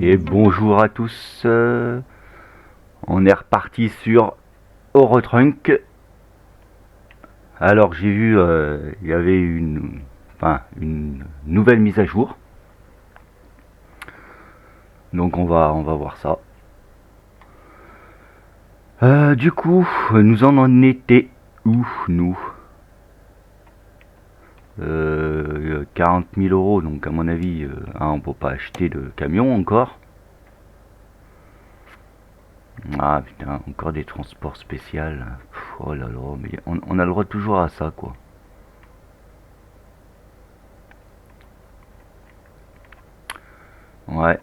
Et bonjour à tous, on est reparti sur Eurotrunk. Alors j'ai vu, il y avait une nouvelle mise à jour. Donc on va voir ça. Du coup, nous en étions où nous 40 000 euros, donc à mon avis, on peut pas acheter de camion encore. Ah putain, encore des transports spéciaux. Oh là là, mais on a le droit toujours à ça, quoi. Ouais.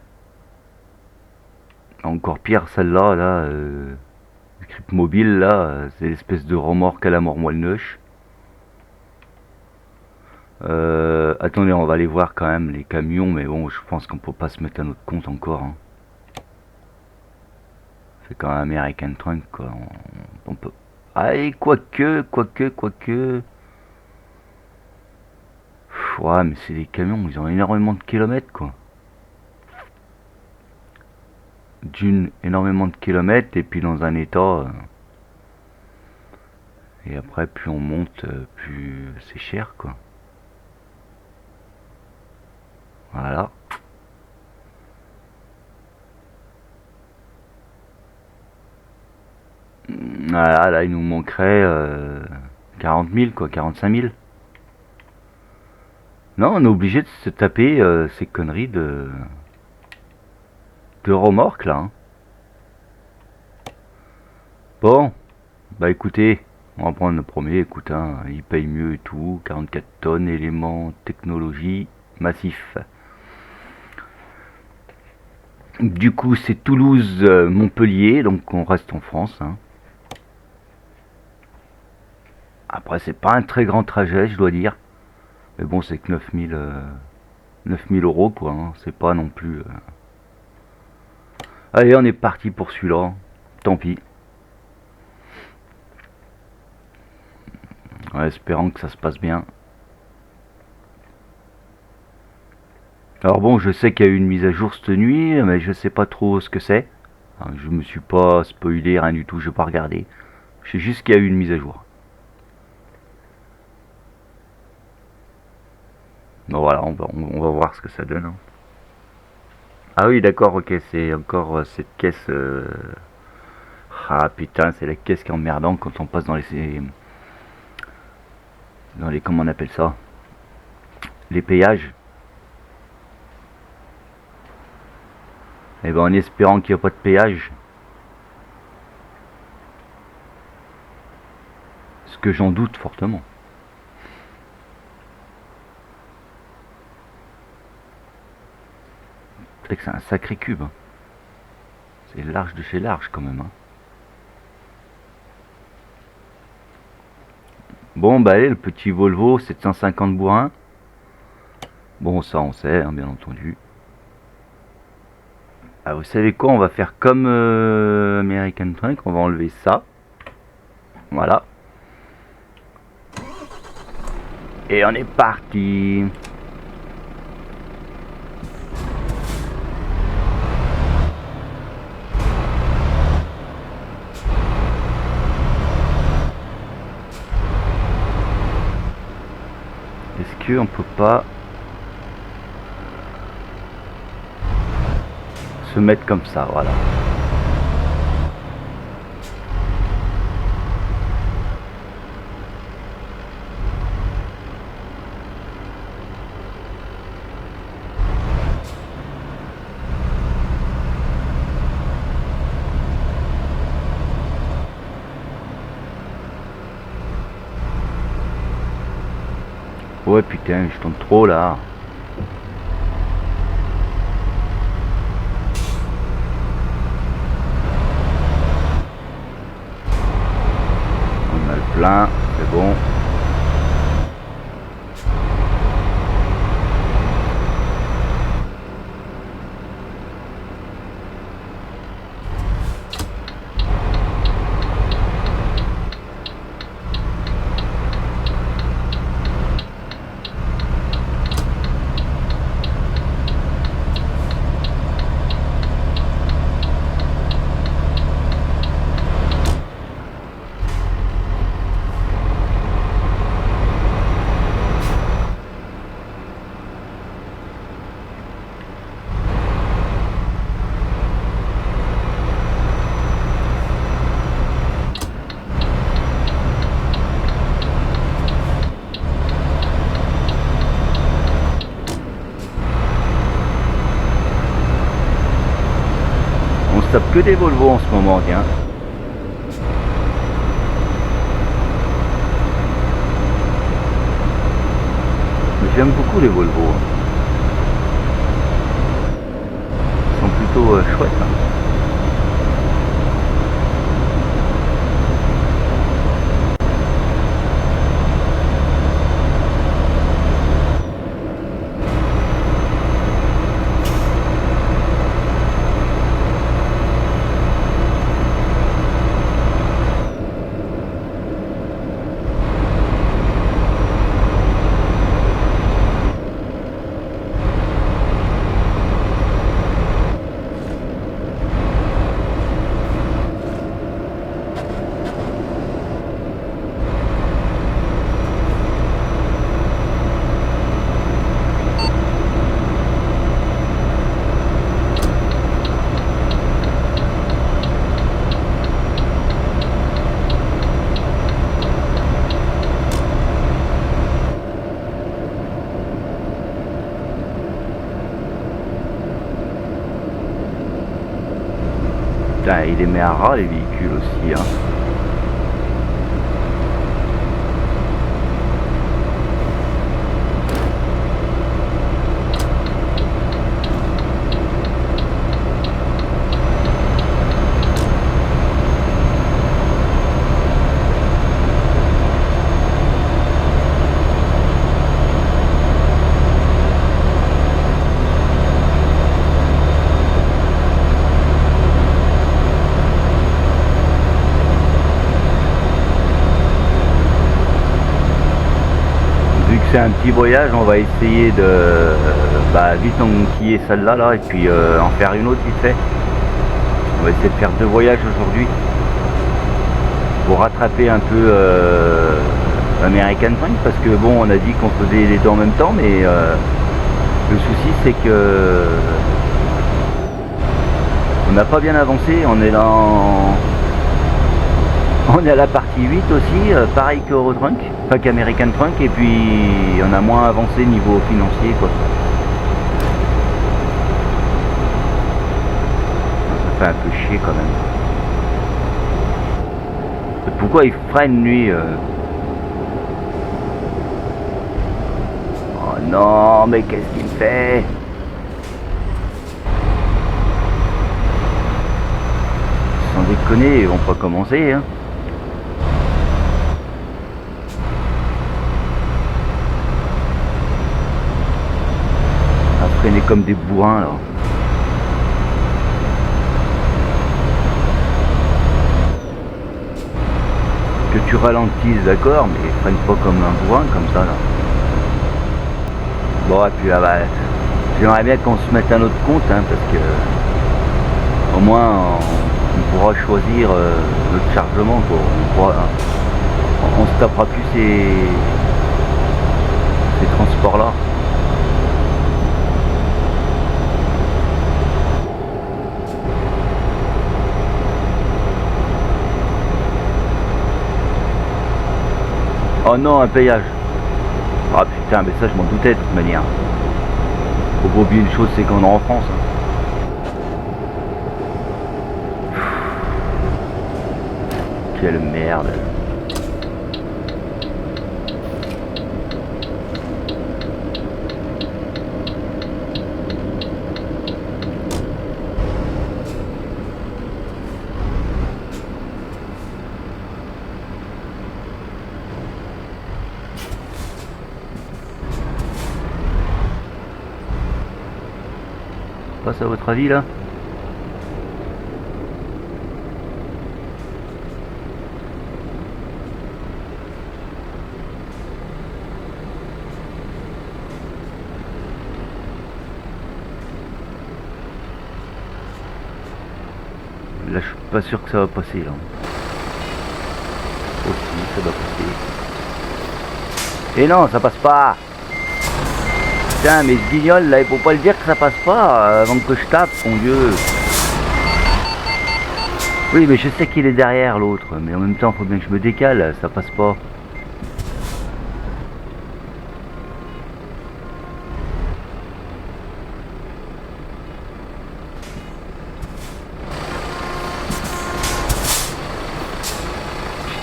Encore pire, celle-là, là, script mobile, là, c'est l'espèce de remorque à la mormoilneuch. Attendez, on va aller voir quand même les camions, mais bon, je pense qu'on peut pas se mettre à notre compte encore, hein. C'est quand même American Trunk, quoi. On peut... Allez, quoique. Ouais, mais c'est des camions, ils ont énormément de kilomètres, quoi. Énormément de kilomètres, et puis dans un état... et après, plus on monte, plus c'est cher, quoi. Voilà. Voilà, là, il nous manquerait 40 000, quoi, 45 000. Non, on est obligé de se taper ces conneries de remorque, là, hein. Bon, bah écoutez, on va prendre le premier, écoute, hein, il paye mieux et tout, 44 tonnes, éléments, technologie, massif. Du coup, c'est Toulouse-Montpellier, donc on reste en France, hein. Après, c'est pas un très grand trajet, je dois dire. Mais bon, c'est que 9 000 euros, quoi, hein. C'est pas non plus... Allez, on est parti pour celui-là. Tant pis. En espérant que ça se passe bien. Alors bon, je sais qu'il y a eu une mise à jour cette nuit, mais je sais pas trop ce que c'est. Je me suis pas spoilé, rien du tout, je vais pas regarder. Je sais juste qu'il y a eu une mise à jour. Bon voilà, on va voir ce que ça donne, hein. Ah oui, d'accord, ok, c'est encore cette caisse... Ah putain, c'est la caisse qui est emmerdante quand on passe dans les... Comment on appelle ça? Les péages. Et ben en espérant qu'il n'y a pas de péage. Ce que j'en doute fortement. C'est que c'est un sacré cube, hein. C'est large de chez large quand même, hein. Bon bah allez, le petit Volvo 750 bourrin. Bon ça on sait, hein, bien entendu. Ah, vous savez quoi, on va faire comme American Trunk, on va enlever ça. Voilà. Et on est parti. Est-ce qu'on peut pas se mettre comme ça, voilà. Ouais putain, je tombe trop là. On a le plein, c'est bon. tape que des Volvo en ce moment, tiens. Mais j'aime beaucoup les Volvo. Ils sont plutôt chouettes. Hein. Putain, il les met à ras les véhicules aussi. Hein. C'est un petit voyage, on va essayer de vite enquiller celle-là là, et puis en faire une autre vite fait. On va essayer de faire 2 voyages aujourd'hui pour rattraper un peu American Truck, parce que bon, on a dit qu'on faisait les deux en même temps, mais le souci c'est que on n'a pas bien avancé. On est on est à la partie 8 aussi, pareil qu'Eurotrunk, pas qu'American Trunk, et puis on a moins avancé niveau financier quoi. Ça fait un peu chier quand même. Pourquoi il freine lui Oh non, mais qu'est-ce qu'il fait? Sans déconner, ils vont pas commencer hein. Freiner comme des bourrins là. Que tu ralentisses, d'accord, mais freine pas comme un bourrin comme ça là. Bon, et puis j'aimerais bien qu'on se mette un autre compte hein, parce que au moins on pourra choisir notre chargement quoi. On se tapera plus ces transports là. Oh non, un payage. Ah putain, mais ça je m'en doutais de toute manière. Faut pas oublier une chose, c'est qu'on est en France. Hein. Quelle merde. À votre avis là? Là je suis pas sûr que ça va passer là. Aussi ça va passer. Et non, ça passe pas. Putain, mais ce guignol là, il faut pas le dire que ça passe pas avant que je tape, mon Dieu. Oui, mais je sais qu'il est derrière l'autre, mais en même temps, faut bien que je me décale, ça passe pas.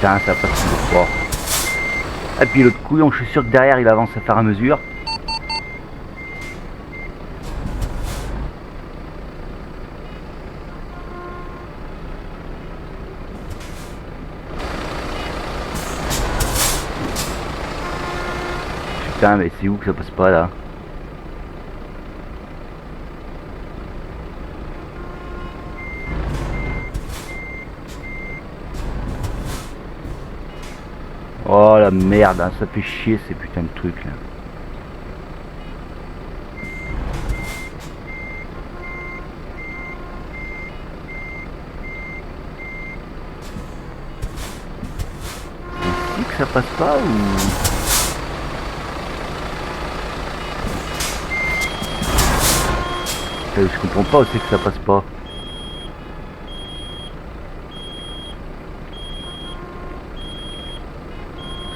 Putain, ça passe toujours pas. Et puis l'autre couillon, je suis sûr que derrière il avance à faire à mesure. Putain, mais c'est où que ça passe pas là? Oh la merde, hein, ça fait chier ces putains de trucs là. C'est ici que ça passe pas ou... Je comprends pas aussi que ça passe pas.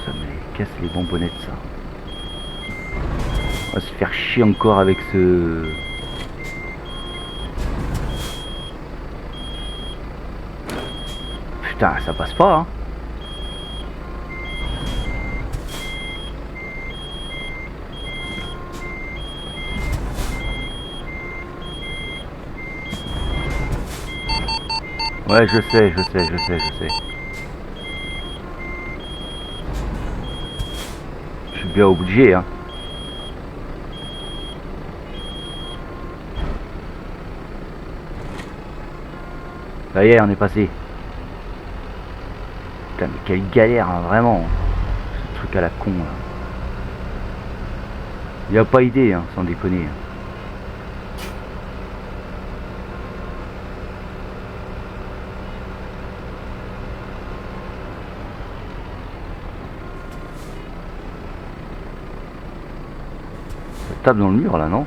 Ça me casse les bonbonnettes ça. On va se faire chier encore avec ce... Putain, ça passe pas hein. Ouais, je sais. Je suis bien obligé, hein. Ça y est, on est passé. Putain, mais quelle galère, hein, vraiment. Ce truc à la con, là. Y a pas idée, hein, sans déconner. Tape dans le mur là, non?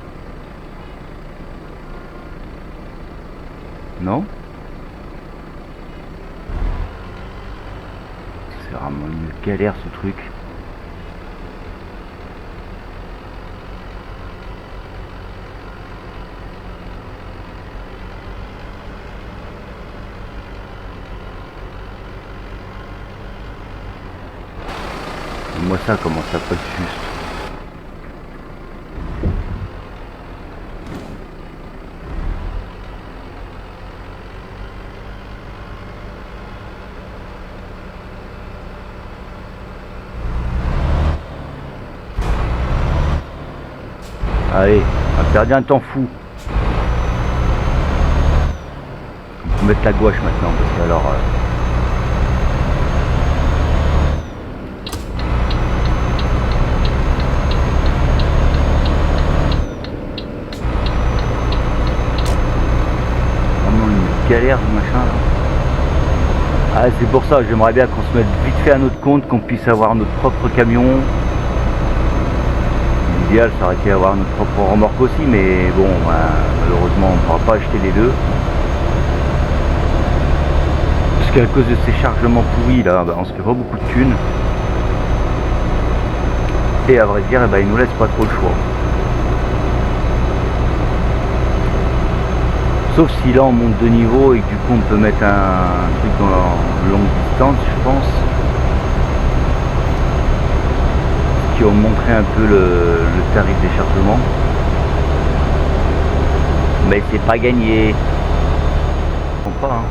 Non? C'est vraiment une galère ce truc. Moi ça commence à pas être juste. Allez, on a perdu un temps fou. On peut mettre la gouache maintenant parce que alors... Vraiment une galère ce machin là. Ah c'est pour ça, j'aimerais bien qu'on se mette vite fait à notre compte, qu'on puisse avoir notre propre camion. L'idéal ça aurait été d'avoir notre propre remorque aussi, mais bon, malheureusement on ne pourra pas acheter les deux. Parce qu'à cause de ces chargements pourris là, on se fait pas beaucoup de thunes. Et à vrai dire, il nous laisse pas trop le choix. Sauf si là on monte de niveau et que du coup on peut mettre un truc dans la longue distance, je pense. Qui ont montré un peu le tarif des chargements. Mais c'est pas gagné. Je comprends pas. Hein.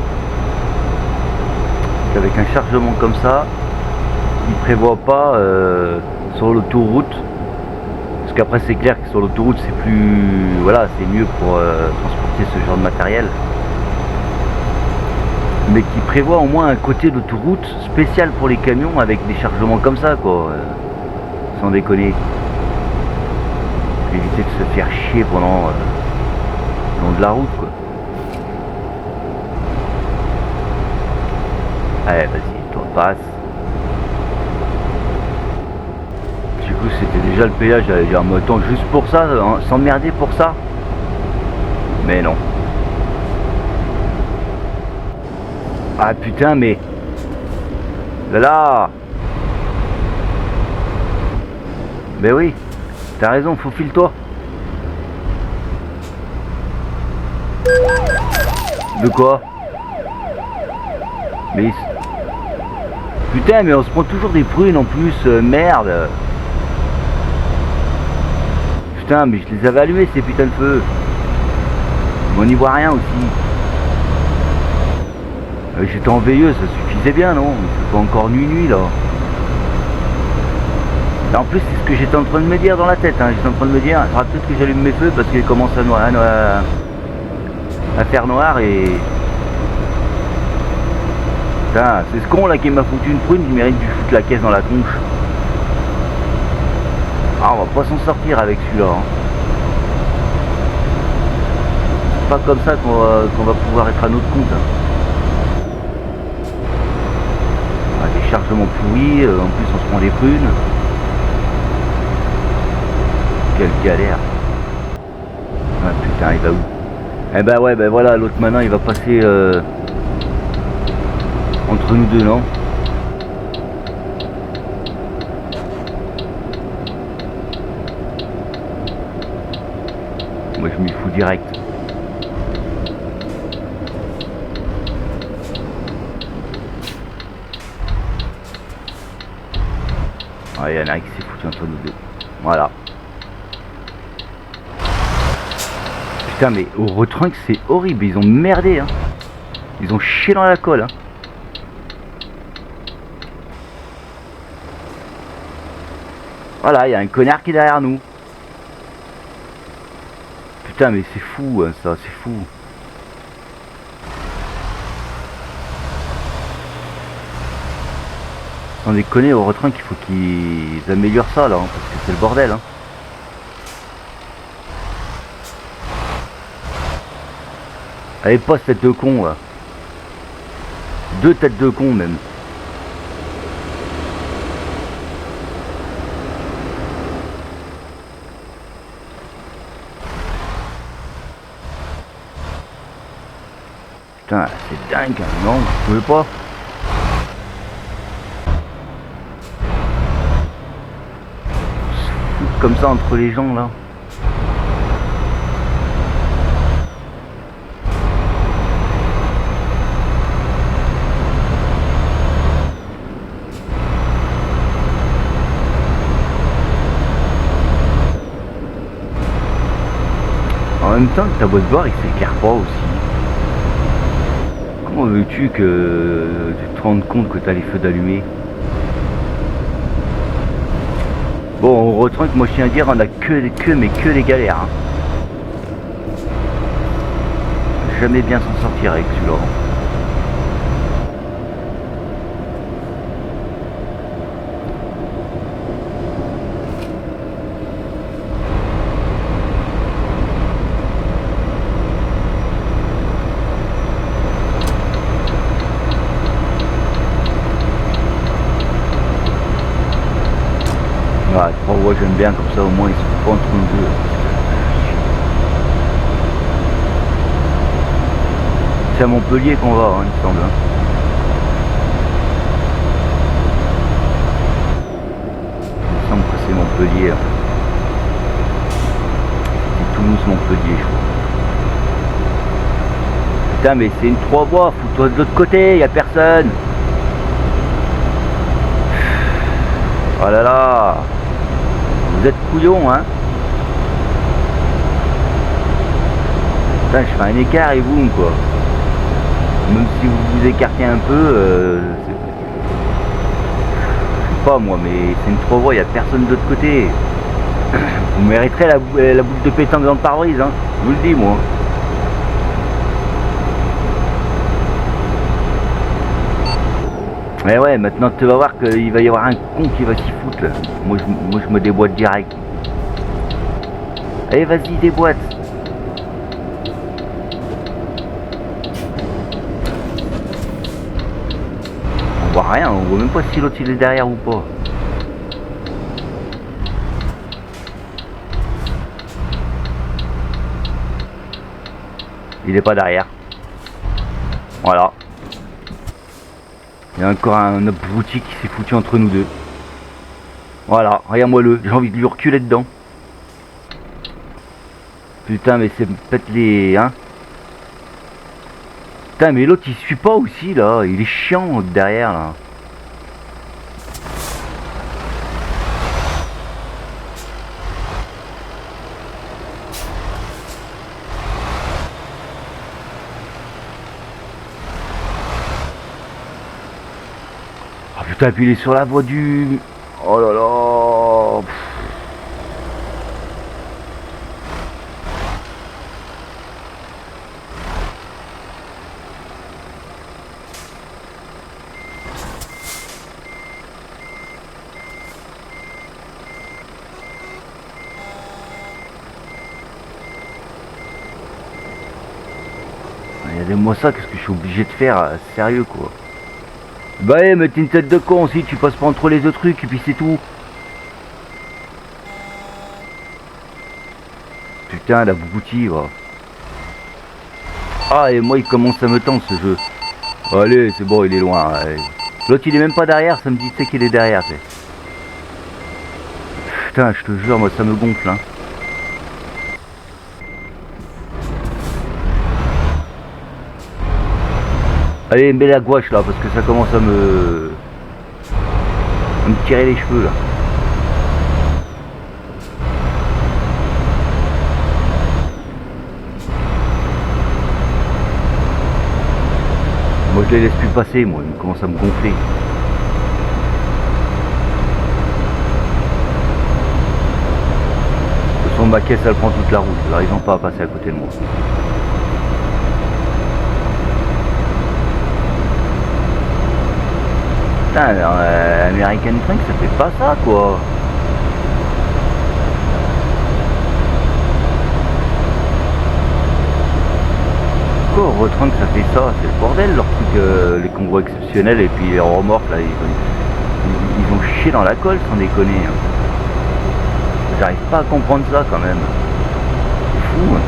Avec un chargement comme ça, il prévoit pas sur l'autoroute. Parce qu'après c'est clair que sur l'autoroute c'est plus... Voilà, c'est mieux pour transporter ce genre de matériel. Mais qui prévoit au moins un côté d'autoroute spécial pour les camions avec des chargements comme ça quoi. Sans déconner. Éviter de se faire chier pendant le long de la route quoi. Allez vas-y, toi passe. Du coup c'était déjà le péage, j'allais dire mais attends juste pour ça, s'emmerder pour ça. Mais non. Ah putain mais... Là. Ben oui, t'as raison, faufile-toi. De quoi? Mais... Putain, mais on se prend toujours des prunes en plus, merde. Putain, mais je les avais allumés ces putains de feux. Mais on n'y voit rien aussi. J'étais en veilleuse, ça suffisait bien, non? C'est pas encore nuit là. Et en plus, c'est ce que j'étais en train de me dire dans la tête. Hein. J'étais en train de me dire, il faudra peut-être que j'allume mes feux parce qu'il commence à faire noir et... Putain, c'est ce con là qui m'a foutu une prune, il mérite de lui foutre la caisse dans la tronche. Ah, on va pas s'en sortir avec celui-là. Hein. C'est pas comme ça qu'on va pouvoir être à notre compte. Hein. Ah, des chargements pourris, en plus on se prend des prunes. Quelle galère. Ah putain, il va où? Eh ben ouais, ben voilà, l'autre maintenant il va passer entre nous deux, non? Moi je m'y fous direct. Ah, il y en a un qui s'est foutu entre nous deux. Voilà. Putain, mais au Retrunk c'est horrible, ils ont merdé. Hein. Ils ont chié dans la colle. Hein. Voilà, il y a un connard qui est derrière nous. Putain, mais c'est fou, hein, ça, c'est fou. Sans déconner, au Retrunk, il faut qu'ils améliorent ça, là, hein, parce que c'est le bordel. Hein. Allez, pas cette tête de con, là. Deux têtes de con, même. Putain, c'est dingue, hein. Non, vous pouvez pas. Se foutre comme ça entre les gens, là. En même temps, ta boîte barre, il s'éclaire pas aussi. Comment veux-tu que tu te rendes compte que tu as les feux d'allumés? Bon, on Retrunk, moi je tiens à dire, on a que des galères. Hein. Jamais bien s'en sortir avec celui-là. Ouais, 3 voies j'aime bien, comme ça au moins ils sont pas entre nous deux. C'est à Montpellier qu'on va, hein, il me semble. Hein. Il me semble que c'est Montpellier. Hein. C'est Toulouse-Montpellier, je crois. Putain, mais c'est une 3 voies, fous-toi de l'autre côté, y a personne. Oh là là. Vous êtes couillons, hein. Putain, je fais un écart et boum, quoi. Même si vous vous écartez un peu, je sais pas moi, mais c'est une 3 voies, il n'y a personne de l'autre côté. Vous mériterez la boucle de pétanque dans le pare-brise, hein. Je vous le dis, moi. Mais ouais, maintenant tu vas voir qu'il va y avoir un con qui va s'y foutre là. Moi je me déboîte direct. Allez, vas-y, déboîte. On voit rien, on voit même pas si l'autre il est derrière ou pas. Il est pas derrière. Voilà. Il y a encore un abruti qui s'est foutu entre nous deux. Voilà, regarde-moi-le, j'ai envie de lui reculer dedans. Putain, mais c'est peut-être les... Hein. Putain, mais l'autre il suit pas aussi là, il est chiant derrière là. Putain, puis il est sur la voie du... Oh là là. Regardez-moi ça, qu'est-ce que je suis obligé de faire, sérieux quoi. Bah ouais, mais t'es une tête de con aussi, tu passes pas entre les deux trucs et puis c'est tout. Putain, la boubouti, va. Ah, et moi il commence à me tendre ce jeu. Allez, c'est bon, il est loin. L'autre il est même pas derrière, ça me dit c'est qu'il est derrière. T'sais. Putain, je te jure, moi ça me gonfle. Hein. Allez, mets la gouache là, parce que ça commence à me tirer les cheveux là. Moi je les laisse plus passer, moi, ils commencent à me gonfler. De toute façon, ma caisse elle prend toute la route, alors ils n'ont pas à passer à côté de moi. Putain, American Trunk ça fait pas ça quoi. Pourquoi Eurotrunk ça fait ça? C'est le bordel leur truc, les convois exceptionnels et puis les remorques là, ils ont chié dans la colle sans déconner. Hein. J'arrive pas à comprendre ça quand même. C'est fou. Hein.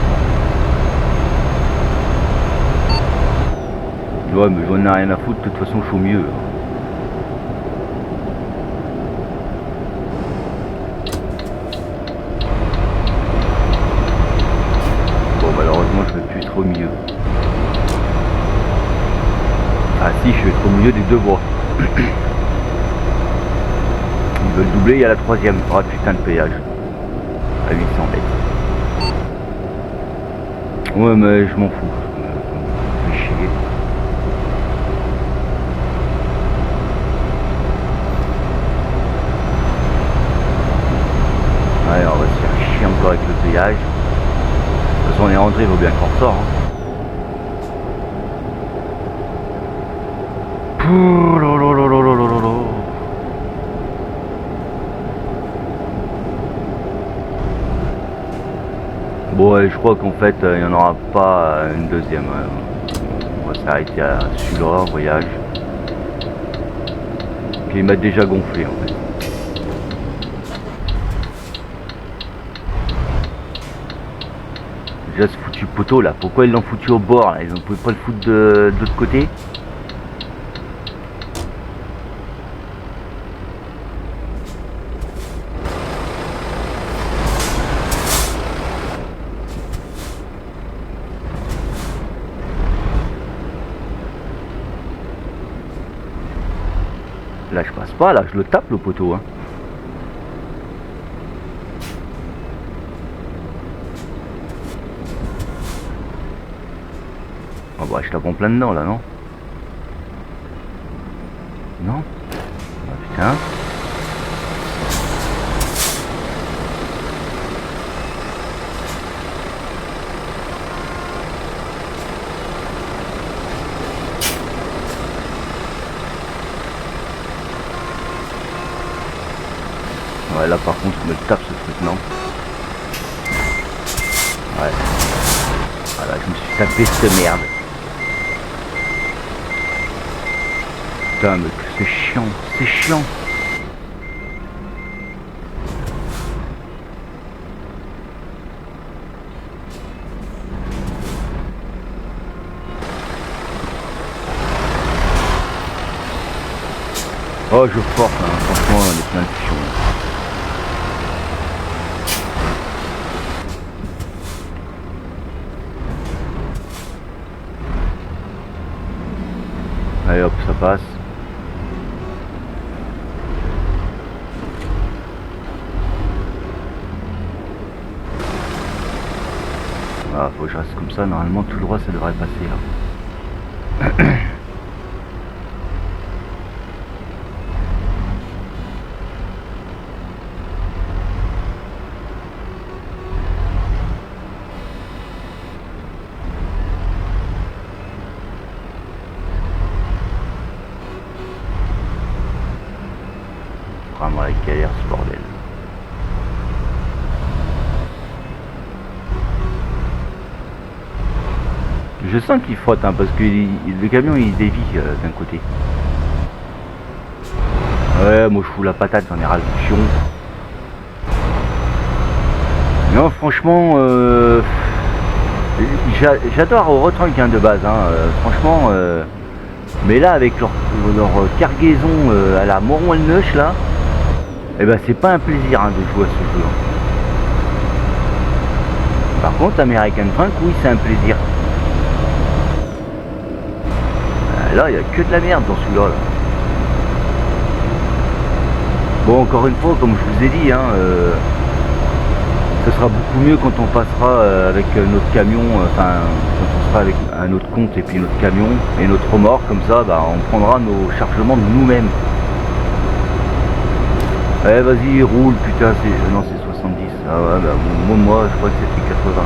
Ouais mais j'en ai rien à foutre, de toute façon je suis au mieux. Bon malheureusement je vais plus être au milieu. Ah si, je vais être au milieu des deux voies. Ils veulent doubler, il y a la troisième. Oh putain de péage. À 800 mètres. Ouais mais je m'en fous. Je fais chier. Ouais, on va se faire chier encore avec le péage. De toute façon on est rentré, il vaut bien qu'on ressort. Hein. Bon, ouais, je crois qu'en fait, il n'y en aura pas une deuxième. On va s'arrêter à celui-là, voyage. Puis il m'a déjà gonflé en fait. Déjà ce foutu poteau là, pourquoi ils l'ont foutu au bord là? Ils ne pouvaient pas le foutre de l'autre côté? Là je passe pas, là je le tape le poteau. Hein. Oh bah je tape en plein dedans là, non? Non? Ah, putain. Ouais là par contre je me tape ce truc, non? Ouais. Voilà, je me suis tapé cette merde. Putain mais c'est chiant, c'est chiant. Oh je force, hein. Franchement on est plein de chiants. Allez hop, ça passe. Voilà, faut que je reste comme ça, normalement tout droit ça devrait passer là. je sens qu'il frotte, hein, parce que le camion il dévie d'un côté. Ouais, moi je fous la patate, j'en ai ras le pion. Non, franchement, j'adore Eurotrunk hein, de base, hein, franchement. Mais là, avec leur cargaison à la Moron-le-Neuch, là, eh ben c'est pas un plaisir hein, de jouer à ce jeu. Par contre, American Truck, oui, c'est un plaisir. Là, il n'y a que de la merde dans celui-là. Là. Bon, encore une fois, comme je vous ai dit, hein, ce sera beaucoup mieux quand on passera avec notre camion, enfin, quand on sera avec un autre compte et puis notre camion et notre remorque, comme ça, bah, on prendra nos chargements de nous-mêmes. Eh, vas-y, roule, putain, c'est... Non, c'est 70. Ah ouais, bah, moi, je crois que c'était 80.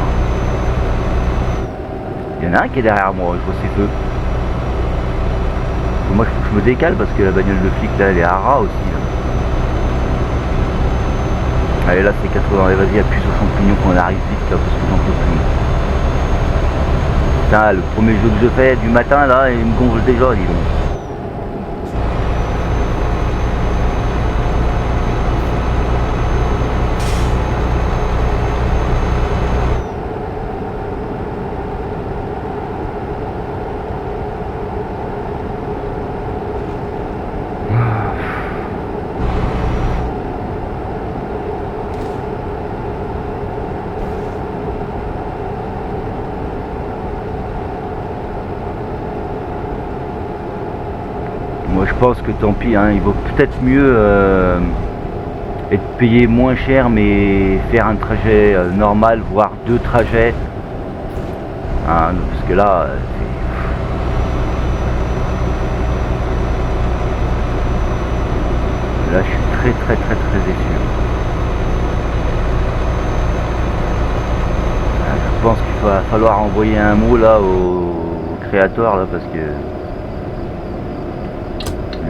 Il y en a un qui est derrière moi, je vois ses feux. Moi, je me décale parce que la bagnole de flic, là, elle est à ras aussi. Là. Allez, là, c'est 80. Allez, vas-y, appuie sur champignon qu'on arrive vite, là, parce que j'en peux plus. Putain, le premier jeu que je fais du matin, là, il me gonfle déjà, dis donc. Moi je pense que tant pis, hein, il vaut peut-être mieux être payé moins cher mais faire un trajet normal, voire 2 trajets. Hein, parce que là, là je suis très déçu. Je pense qu'il va falloir envoyer un mot là au créateur là parce que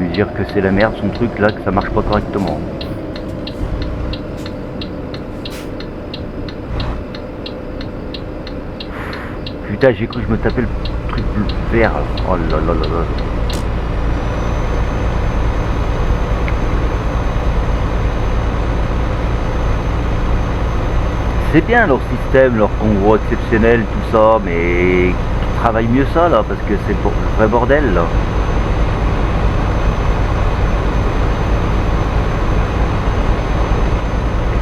lui dire que c'est la merde son truc là, que ça marche pas correctement. Putain, j'ai cru que je me tapais le truc vert. Oh là là là là. C'est bien leur système, leur convoi exceptionnel, tout ça, mais qui travaille mieux ça là, parce que c'est le vrai bordel là.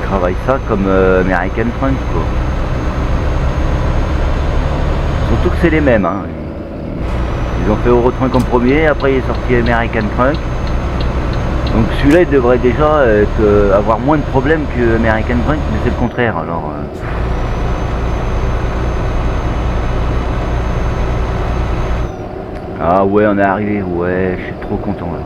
Travaille ça comme American Truck quoi. Surtout que c'est les mêmes hein. Ils ont fait Eurotrunk en premier, après il est sorti American Truck. Donc celui-là il devrait déjà avoir moins de problèmes que American Truck, mais c'est le contraire alors. Ah ouais, on est arrivé, ouais, je suis trop content là.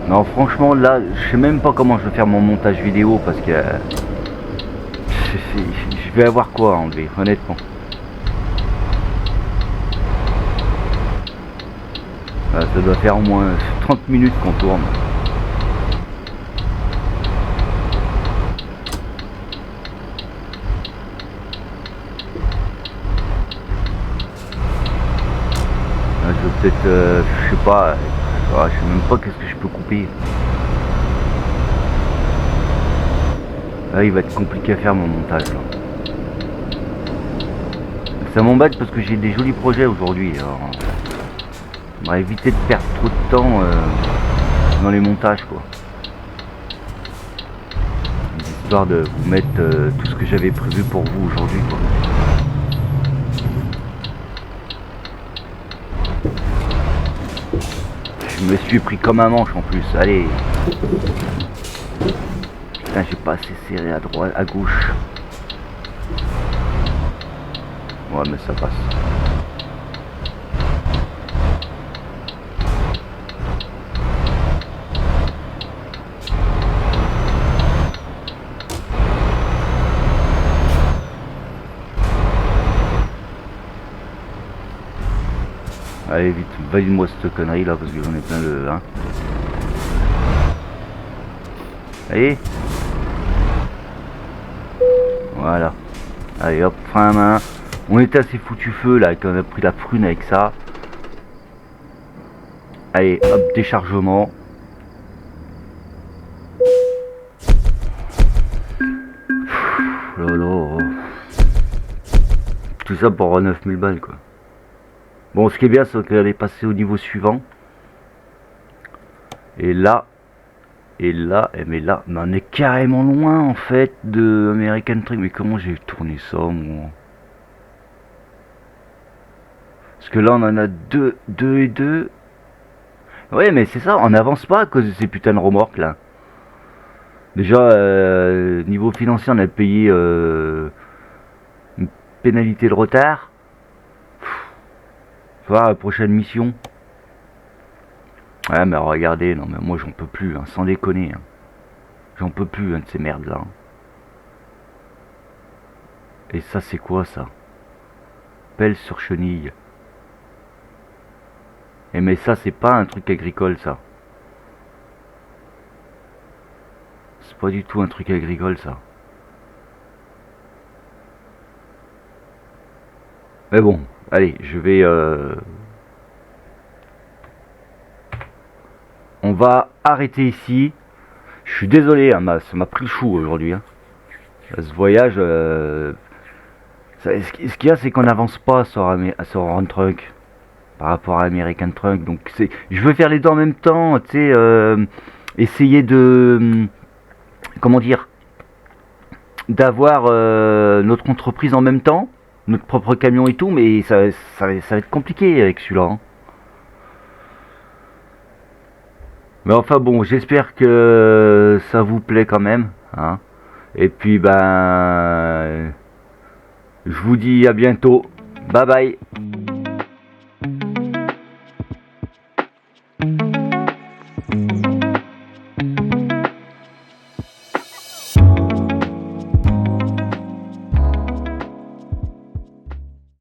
Non franchement là je sais même pas comment je vais faire mon montage vidéo parce que je vais avoir quoi à enlever honnêtement. Ça doit faire au moins 30 minutes qu'on tourne. Là, je vais peut-être je sais pas. Je sais même pas qu'est-ce que je peux couper. Là il va être compliqué à faire mon montage là. Ça m'embête parce que j'ai des jolis projets aujourd'hui. On va éviter de perdre trop de temps dans les montages quoi. Histoire de vous mettre tout ce que j'avais prévu pour vous aujourd'hui quoi. Je me suis pris comme un manche en plus, allez. Putain, j'ai pas assez serré à droite, à gauche. Ouais, mais ça passe. Allez vite, valide-moi cette connerie là parce que j'en ai plein le... Hein. Allez. Voilà. Allez hop, frein à main. On était assez foutu feu là, qu'on a pris la prune avec ça. Allez, hop, déchargement. Lolo. Tout ça pour 9000 balles quoi. Bon, ce qui est bien, c'est qu'elle est passée au niveau suivant. Et là, mais là, mais on est carrément loin en fait de American Truck. Mais comment j'ai tourné ça moi? Parce que là, on en a deux et deux. Ouais, mais c'est ça, on n'avance pas à cause de ces putains de remorques là. Déjà, niveau financier, on a payé une pénalité de retard. Tu vois, la prochaine mission. Ouais, mais regardez, non, mais moi j'en peux plus, hein, sans déconner. Hein. J'en peux plus hein, de ces merdes là. Et ça, c'est quoi ça? Pelle sur chenille. Et mais ça, c'est pas un truc agricole ça. C'est pas du tout un truc agricole ça. Mais bon, allez, je vais... On va arrêter ici. Je suis désolé, hein, ça m'a pris le chou aujourd'hui. Hein. Ce voyage... ce qu'il y a, c'est qu'on n'avance pas sur Run Truck par rapport à American Truck. Donc je veux faire les deux en même temps, tu sais, essayer de... comment dire, d'avoir notre entreprise en même temps, notre propre camion et tout, mais ça va être compliqué avec celui-là. Hein. Mais enfin bon, j'espère que ça vous plaît quand même. Hein. Et puis ben, je vous dis à bientôt. Bye bye.